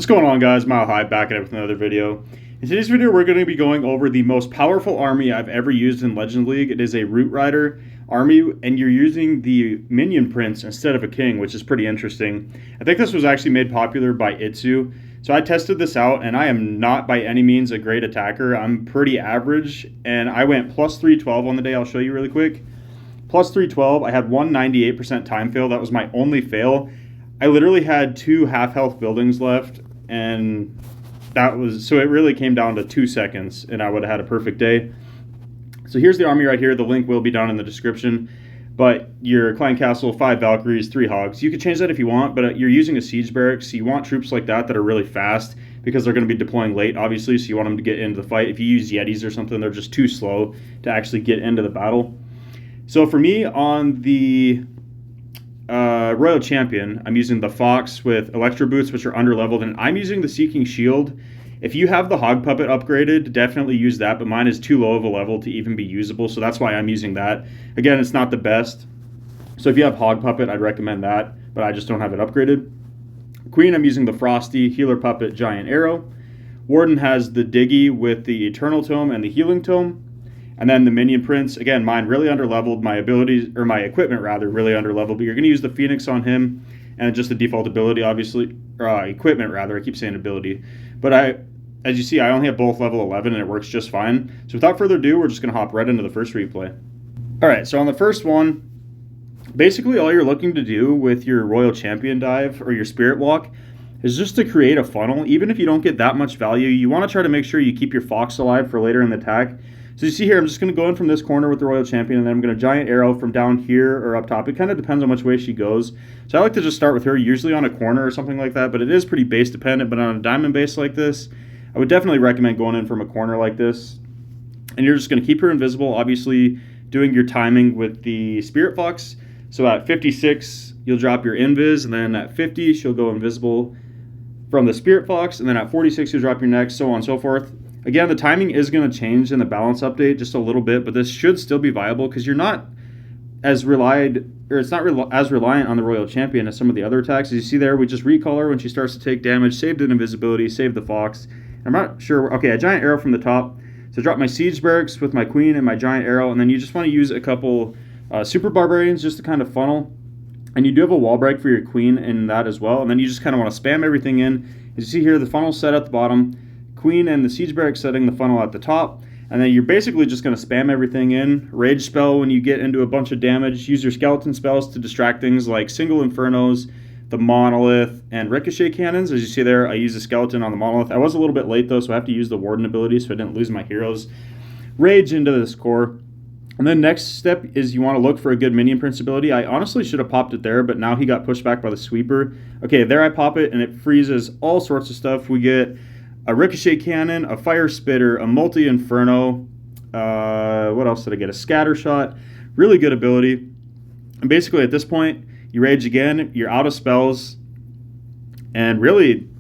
What's going on, guys? Mile High back at it with another video. In today's video, we're going to be going over the most powerful army I've ever used in Legends League. It is a Root Rider army, and you're using the Minion Prince instead of a King, which is pretty interesting. I think this was actually made popular by Itsu. So I tested this out, and I am not by any means a great attacker. I'm pretty average, and I went plus 312 on the day. I'll show you really quick. Plus 312, I had 198% time fail. That was my only fail. I literally had 2 half-health buildings left, and that was, so it really came down to 2 seconds, and I would have had a perfect day. So here's the army right here. The link will be down in the description. But your clan castle, 5 Valkyries, 3 Hogs. You could change that if you want, but you're using a siege barracks, so you want troops like that are really fast, because they're going to be deploying late, obviously, so you want them to get into the fight. If you use Yetis or something, they're just too slow to actually get into the battle. So for me, on the Royal Champion, I'm using the Fox with Electro Boots, which are underleveled, and I'm using the Seeking Shield. If you have the Hog Puppet upgraded, definitely use that, but mine is too low of a level to even be usable, so that's why I'm using that. Again, it's not the best, so if you have Hog Puppet, I'd recommend that, but I just don't have it upgraded. Queen, I'm using the Frosty, Healer Puppet, Giant Arrow. Warden has the Diggy with the Eternal Tome and the Healing Tome. And then the Minion Prince, again, mine really underleveled, my abilities, or my equipment rather, really underleveled, but you're going to use the Phoenix on him, and just the default ability, obviously, or equipment rather, I keep saying ability. But as you see, I only have both level 11, and it works just fine. So without further ado, we're just going to hop right into the first replay. All right, so on the first one, basically all you're looking to do with your Royal Champion dive, or your Spirit Walk, is just to create a funnel. Even if you don't get that much value, you want to try to make sure you keep your Fox alive for later in the attack. So you see here, I'm just going to go in from this corner with the Royal Champion, and then I'm going to Giant Arrow from down here or up top. It kind of depends on which way she goes. So I like to just start with her, usually on a corner or something like that, but it is pretty base dependent. But on a diamond base like this, I would definitely recommend going in from a corner like this. And you're just going to keep her invisible, obviously doing your timing with the Spirit Fox. So at 56, you'll drop your Invis, and then at 50, she'll go invisible from the Spirit Fox, and then at 46, you'll drop your next, so on and so forth. Again, the timing is going to change in the balance update just a little bit, but this should still be viable because you're not as as reliant on the Royal Champion as some of the other attacks. As you see there, we just recall her when she starts to take damage, saved an invisibility, saved the Fox. I'm not sure. Okay, a Giant Arrow from the top. So drop my Siege Barracks with my Queen and my Giant Arrow, and then you just want to use a couple Super Barbarians just to kind of funnel. And you do have a wall break for your Queen in that as well, and then you just kind of want to spam everything in. As you see here, the funnel's set at the bottom. Queen and the Siege Barracks setting the funnel at the top, and then you're basically just going to spam everything in. Rage spell when you get into a bunch of damage. Use your skeleton spells to distract things like single Infernos, the Monolith, and Ricochet Cannons. As you see there, I use a skeleton on the Monolith. I was a little bit late though, so I have to use the Warden ability so I didn't lose my heroes. Rage into this core. And then next step is you want to look for a good Minion Prince ability. I honestly should have popped it there, but now he got pushed back by the Sweeper. Okay, there I pop it, and it freezes all sorts of stuff. We get a Ricochet Cannon, a Fire Spitter, a Multi-Inferno, what else did I get? A Scatter Shot. Really good ability. And basically at this point, you rage again, you're out of spells, and really,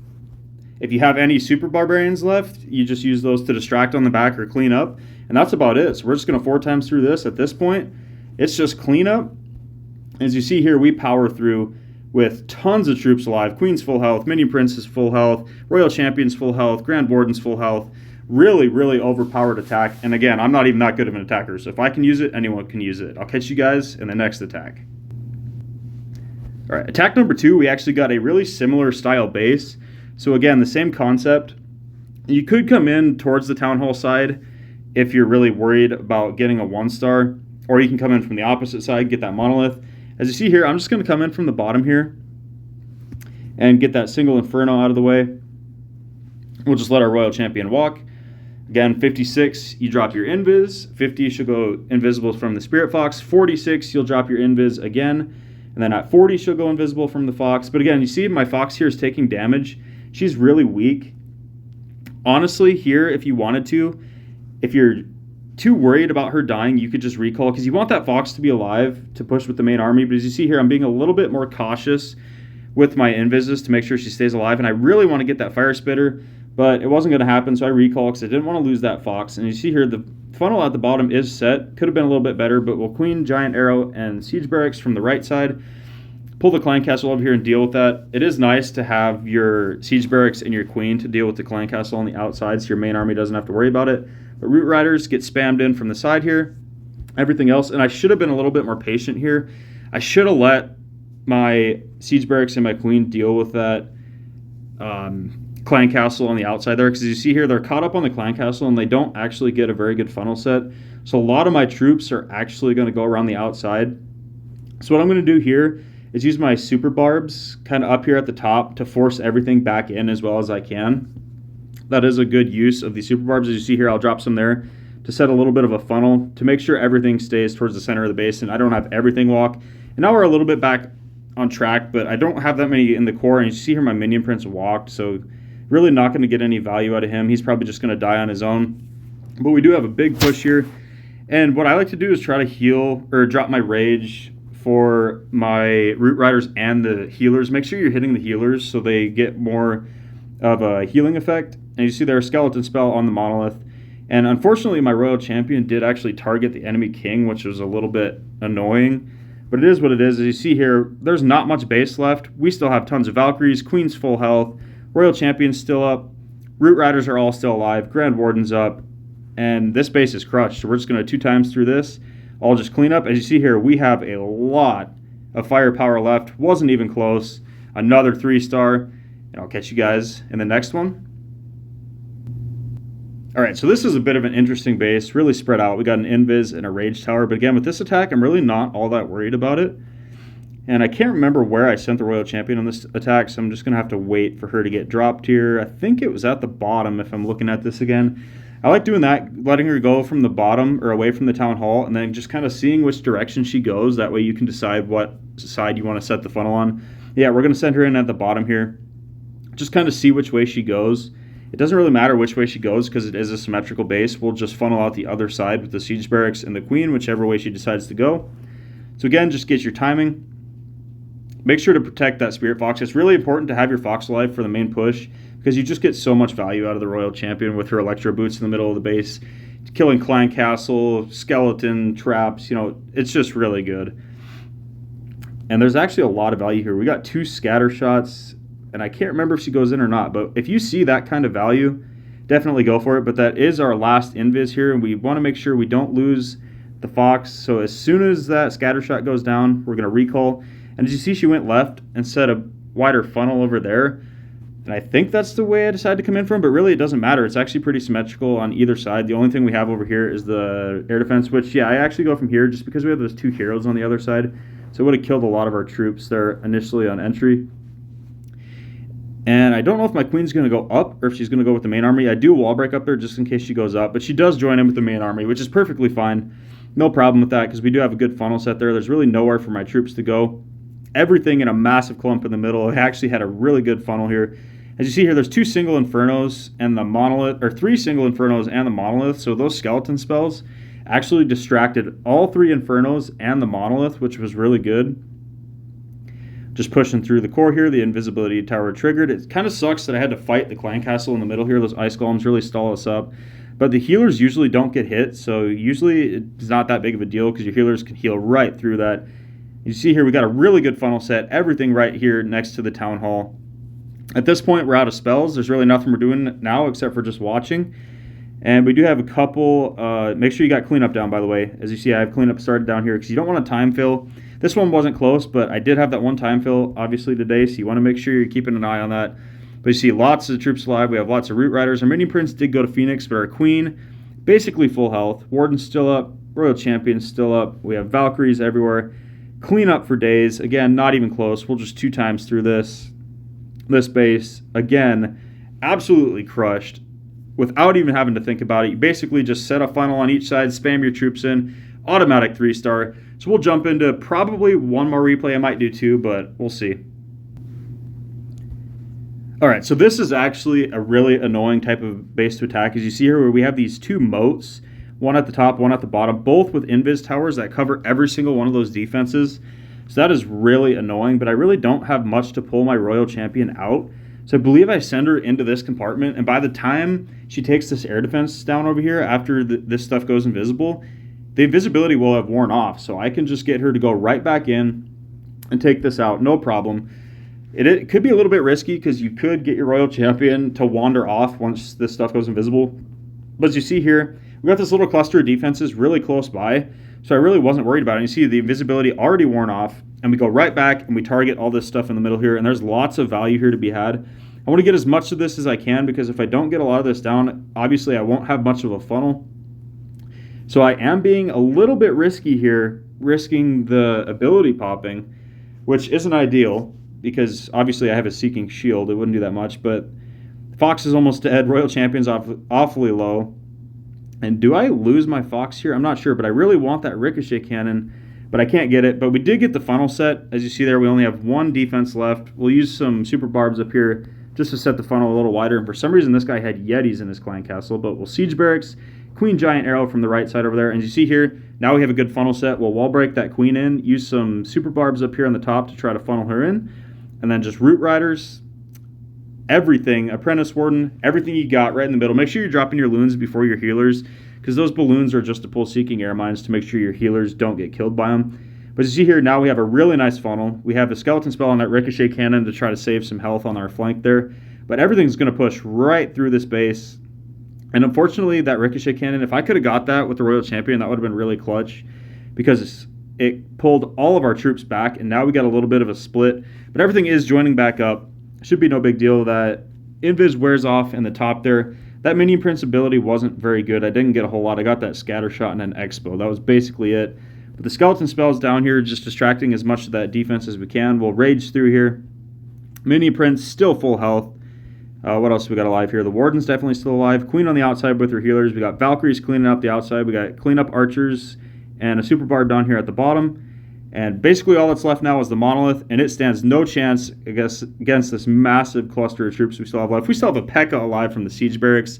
if you have any Super Barbarians left, you just use those to distract on the back or clean up, and that's about it. So we're just going to 4 times through this. At this point, it's just cleanup. As you see here, we power through with tons of troops alive. Queen's full health, Minion Prince is full health, Royal Champion's full health, Grand Warden's full health. Really, really overpowered attack. And again, I'm not even that good of an attacker, so if I can use it, anyone can use it. I'll catch you guys in the next attack. All right, attack number 2, we actually got a really similar style base. So again, the same concept. You could come in towards the TownHall side if you're really worried about getting a 1-star, or you can come in from the opposite side, get that Monolith. As you see here, I'm just going to come in from the bottom here and get that single Inferno out of the way. We'll just let our Royal Champion walk. Again, 56, you drop your Invis. 50, she'll go invisible from the Spirit Fox. 46, you'll drop your Invis again. And then at 40, she'll go invisible from the Fox. But again, you see my Fox here is taking damage. She's really weak. Honestly, here, if you wanted to, if you're too worried about her dying, you could just recall, because you want that Fox to be alive to push with the main army. But as you see here, I'm being a little bit more cautious with my Invises to make sure she stays alive, and I really want to get that Fire Spitter, but it wasn't going to happen, so I recall because I didn't want to lose that Fox. And you see here, the funnel at the bottom is set. Could have been a little bit better, but we'll Queen, Giant Arrow, and Siege Barracks from the right side. pull the clan castle over here and deal with that. It is nice to have your siege barracks and your queen to deal with the clan castle on the outside, so your main army doesn't have to worry about it. But root riders get spammed in from the side here. Everything else, and I should have been a little bit more patient here. I should have let my siege barracks and my queen deal with that clan castle on the outside there, because you see here they're caught up on the clan castle and they don't actually get a very good funnel set. So a lot of my troops are actually going to go around the outside. So what I'm going to do here is use my super barbs kind of up here at the top to force everything back in as well as I can. That is a good use of the super barbs. As you see here, I'll drop some there to set a little bit of a funnel to make sure everything stays towards the center of the base and I don't have everything walk. And now we're a little bit back on track, but I don't have that many in the core. And you see here my minion prince walked, so really not going to get any value out of him. He's probably just going to die on his own. But we do have a big push here. And what I like to do is try to heal or drop my rage for my root riders and the healers. Make sure you're hitting the healers so they get more of a healing effect. And you see there a skeleton spell on the monolith. And unfortunately, my royal champion did actually target the enemy king, which was a little bit annoying. But it is what it is. As you see here, there's not much base left. We still have tons of Valkyries, Queen's full health, royal champion's still up, root riders are all still alive, Grand Warden's up, and this base is crushed. So we're just going to 2 times through this. I'll just clean up. As you see here, we have a lot of firepower left. Wasn't even close. Another 3-star. And I'll catch you guys in the next one. Alright, so this is a bit of an interesting base. Really spread out. We got an Invis and a Rage Tower. But again, with this attack, I'm really not all that worried about it. And I can't remember where I sent the Royal Champion on this attack, so I'm just going to have to wait for her to get dropped here. I think it was at the bottom if I'm looking at this again. I like doing that, letting her go from the bottom or away from the Town Hall, and then just kind of seeing which direction she goes. That way you can decide what side you want to set the funnel on. Yeah, we're going to send her in at the bottom here. Just kind of see which way she goes. It doesn't really matter which way she goes because it is a symmetrical base. We'll just funnel out the other side with the siege barracks and the queen, whichever way she decides to go. So again, just get your timing. Make sure to protect that Spirit Fox. It's really important to have your Fox alive for the main push because you just get so much value out of the Royal Champion with her Electro Boots in the middle of the base. Killing Clan Castle, Skeleton, Traps, it's just really good. And there's actually a lot of value here. We got 2 scatter shots, and I can't remember if she goes in or not, but if you see that kind of value, definitely go for it. But that is our last Invis here, and we want to make sure we don't lose the Fox. So as soon as that scatter shot goes down, we're going to recall. And as you see, she went left and set a wider funnel over there. And I think that's the way I decided to come in from, but really it doesn't matter. It's actually pretty symmetrical on either side. The only thing we have over here is the air defense, which, yeah, I actually go from here just because we have those 2 heroes on the other side. So it would have killed a lot of our troops there initially on entry. And I don't know if my queen's going to go up or if she's going to go with the main army. I do wall break up there just in case she goes up, but she does join in with the main army, which is perfectly fine. No problem with that because we do have a good funnel set there. There's really nowhere for my troops to go. Everything in a massive clump in the middle. I actually had a really good funnel here. As you see here, there's 2 single infernos and the monolith, or 3 single infernos and the monolith. So those skeleton spells actually distracted all 3 infernos and the monolith, which was really good. Just pushing through the core here, the invisibility tower triggered. It kind of sucks that I had to fight the clan castle in the middle here. Those ice golems really stall us up. But the healers usually don't get hit, so usually it's not that big of a deal because your healers can heal right through that. You see here we got a really good funnel set, everything right here next to the Town Hall. At this point, we're out of spells. There's really nothing we're doing now except for just watching. And we do have a couple, make sure you got cleanup down, by the way. As you see, I have cleanup started down here because you don't want to time fill. This one wasn't close, but I did have that one time fill, obviously, today, so you want to make sure you're keeping an eye on that. But you see lots of troops alive. We have lots of root riders. Our minion prince did go to Phoenix, but our queen, basically full health. Warden's still up. Royal Champion's still up. We have Valkyries everywhere. Clean up for days. Again, not even close. We'll just 2 times through this base. Again, absolutely crushed without even having to think about it. You basically just set a funnel on each side, spam your troops in, automatic 3-star. So we'll jump into probably one more replay. I might do 2, but we'll see. Alright, so this is actually a really annoying type of base to attack. As you see here, where we have these 2 moats, one at the top, one at the bottom, both with Invis towers that cover every single one of those defenses. So that is really annoying, but I really don't have much to pull my Royal Champion out. So I believe I send her into this compartment, and by the time she takes this air defense down over here, after this stuff goes invisible, the invisibility will have worn off. So I can just get her to go right back in, and take this out, no problem. It could be a little bit risky because you could get your Royal Champion to wander off once this stuff goes invisible. But as you see here, we got this little cluster of defenses really close by, so I really wasn't worried about it. And you see the invisibility already worn off, and we go right back and we target all this stuff in the middle here, and there's lots of value here to be had. I want to get as much of this as I can because if I don't get a lot of this down, obviously I won't have much of a funnel. So I am being a little bit risky here, risking the ability popping, which isn't ideal because obviously I have a Seeking Shield. It wouldn't do that much, but Fox is almost dead. Royal Champion's awfully low. And do I lose my Fox here? I'm not sure, but I really want that Ricochet Cannon, but I can't get it. But we did get the funnel set. As you see there, we only have one defense left. We'll use some Super Barbs up here just to set the funnel a little wider. And for some reason, this guy had Yetis in his clan castle, but we'll Siege Barracks, Queen Giant Arrow from the right side over there. And as you see here, now we have a good funnel set. We'll wall break that Queen in, use some Super Barbs up here on the top to try to funnel her in, and then just Root Riders, everything, Apprentice Warden, everything you got right in the middle. Make sure you're dropping your loons before your healers, because those balloons are just to pull Seeking Air Mines to make sure your healers don't get killed by them. But as you see here, now we have a really nice funnel. We have a Skeleton Spell on that Ricochet Cannon to try to save some health on our flank there. But everything's going to push right through this base. And unfortunately, that Ricochet Cannon, if I could have got that with the Royal Champion, that would have been really clutch because it pulled all of our troops back, and now we got a little bit of a split. But everything is joining back up. Should be no big deal. That Invis wears off in the top there. That Minion Prince ability wasn't very good. I didn't get a whole lot. I got that Scatter Shot and an Expo. That was basically it. But the Skeleton Spell's down here, just distracting as much of that defense as we can. We'll rage through here. Minion Prince still full health. What else we got alive here? The Warden's definitely still alive. Queen on the outside with her healers. We got Valkyries cleaning up the outside. We got cleanup archers and a Super Barb down here at the bottom. And basically all that's left now is the Monolith, and it stands no chance against this massive cluster of troops we still have left. We still have a P.E.K.K.A. alive from the Siege Barracks.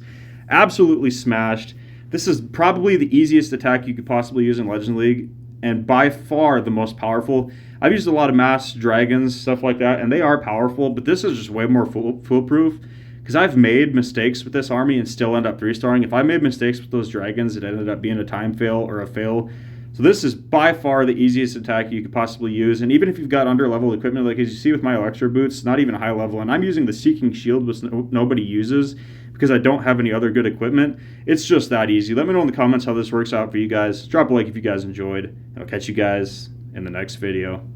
Absolutely smashed. This is probably the easiest attack you could possibly use in Legend League, and by far the most powerful. I've used a lot of mass dragons, stuff like that, and they are powerful, but this is just way more foolproof because I've made mistakes with this army and still end up 3-starring. If I made mistakes with those dragons, it ended up being a time fail or a fail. So this is by far the easiest attack you could possibly use, and even if you've got under-level equipment, like as you see with my Electro Boots, not even high level, and I'm using the Seeking Shield, which nobody uses because I don't have any other good equipment, it's just that easy. Let me know in the comments how this works out for you guys. Drop a like if you guys enjoyed, and I'll catch you guys in the next video.